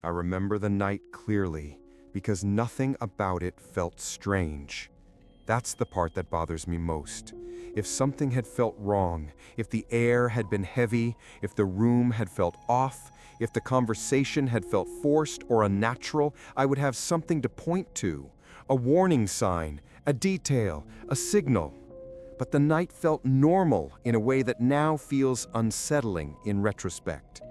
I remember the night clearly because nothing about it felt strange. That's the part that bothers me most. If something had felt wrong, if the air had been heavy, if the room had felt off, if the conversation had felt forced or unnatural, I would have something to point to. A warning sign, a detail, a signal. But the night felt normal in a way that now feels unsettling in retrospect.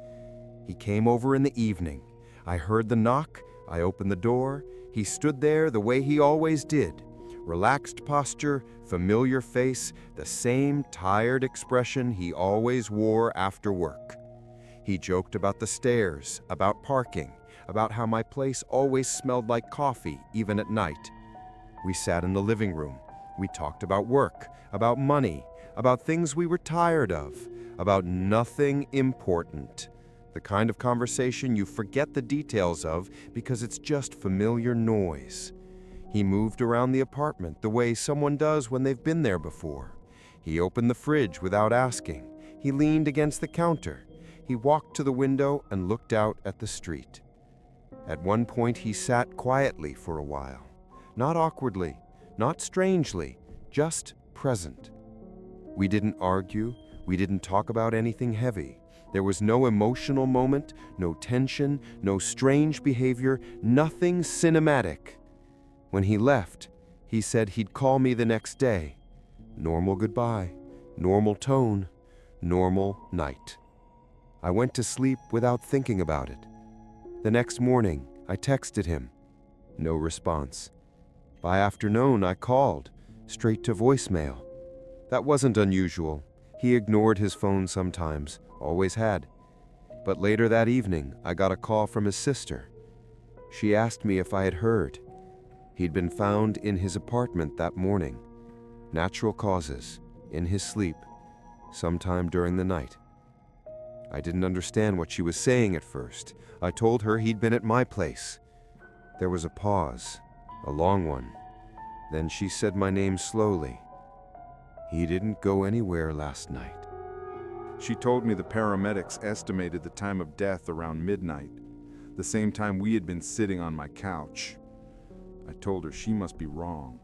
He came over in the evening. I heard the knock, I opened the door. He stood there the way he always did. Relaxed posture, familiar face, the same tired expression he always wore after work. He joked about the stairs, about parking, about how my place always smelled like coffee, even at night. We sat in the living room. We talked about work, about money, about things we were tired of, about nothing important. The kind of conversation you forget the details of because it's just familiar noise. He moved around the apartment the way someone does when they've been there before. He opened the fridge without asking. He leaned against the counter. He walked to the window and looked out at the street. At one point, he sat quietly for a while. Not awkwardly, not strangely, just present. We didn't argue. We didn't talk about anything heavy. There was no emotional moment, no tension, no strange behavior, nothing cinematic. When he left, he said he'd call me the next day. Normal goodbye, normal tone, normal night. I went to sleep without thinking about it. The next morning, I texted him. No response. By afternoon, I called, straight to voicemail. That wasn't unusual. He ignored his phone sometimes, always had. But later that evening, I got a call from his sister. She asked me if I had heard. He'd been found in his apartment that morning. Natural causes, in his sleep, sometime during the night. I didn't understand what she was saying at first. I told her he'd been at my place. There was a pause, a long one. Then she said my name slowly. He didn't go anywhere last night. She told me the paramedics estimated the time of death around midnight, the same time we had been sitting on my couch. I told her she must be wrong,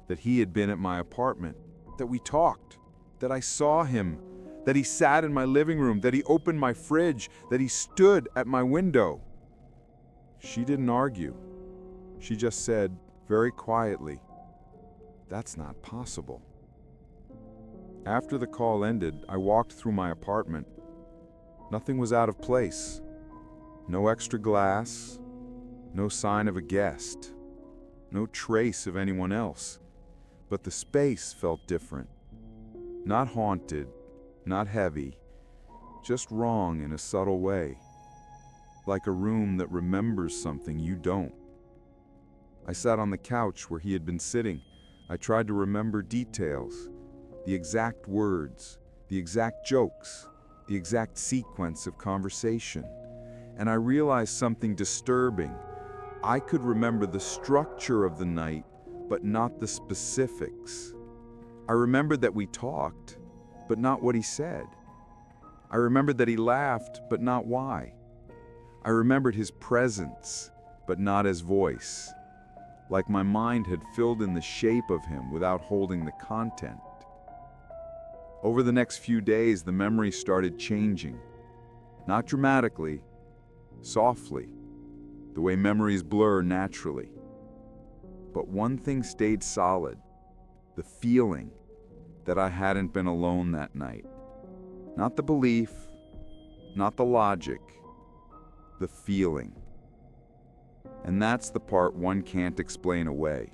that he had been at my apartment, that we talked, that I saw him, that he sat in my living room, that he opened my fridge, that he stood at my window. She didn't argue. She just said, very quietly, "That's not possible." After the call ended, I walked through my apartment. Nothing was out of place. No extra glass, no sign of a guest, no trace of anyone else. But the space felt different. Not haunted, not heavy, just wrong in a subtle way. Like a room that remembers something you don't. I sat on the couch where he had been sitting. I tried to remember details, the exact words, the exact jokes, the exact sequence of conversation. And I realized something disturbing. I could remember the structure of the night, but not the specifics. I remembered that we talked, but not what he said. I remembered that he laughed, but not why. I remembered his presence, but not his voice. Like my mind had filled in the shape of him without holding the content. Over the next few days, the memory started changing. Not dramatically, softly, the way memories blur naturally. But one thing stayed solid, the feeling that I hadn't been alone that night. Not the belief, not the logic, the feeling. And that's the part one can't explain away.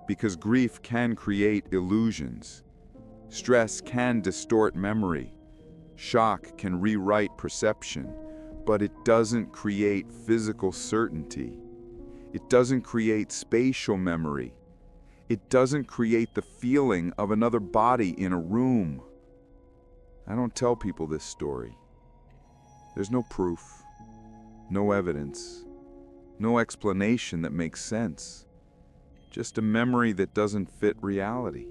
Because grief can create illusions. Stress can distort memory. Shock can rewrite perception. But it doesn't create physical certainty. It doesn't create spatial memory. It doesn't create the feeling of another body in a room. I don't tell people this story. There's no proof, no evidence, no explanation that makes sense. Just a memory that doesn't fit reality.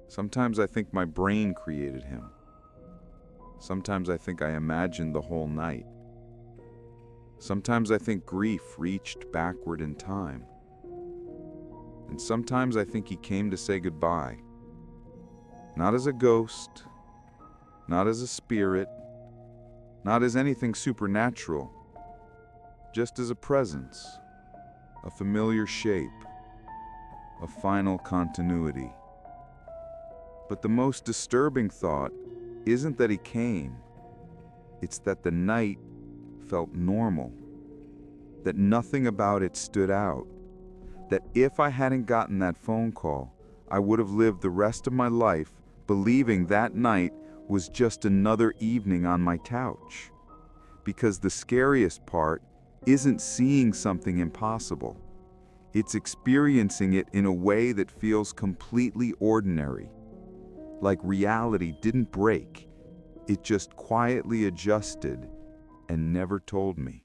Sometimes I think my brain created him. Sometimes I think I imagined the whole night. Sometimes I think grief reached backward in time. And sometimes I think he came to say goodbye. Not as a ghost, not as a spirit, not as anything supernatural, just as a presence, a familiar shape, a final continuity. But the most disturbing thought isn't that he came, it's that the night felt normal, that nothing about it stood out, that if I hadn't gotten that phone call, I would have lived the rest of my life believing that night was just another evening on my couch. Because the scariest part isn't seeing something impossible. It's experiencing it in a way that feels completely ordinary. Like reality didn't break, it just quietly adjusted and never told me.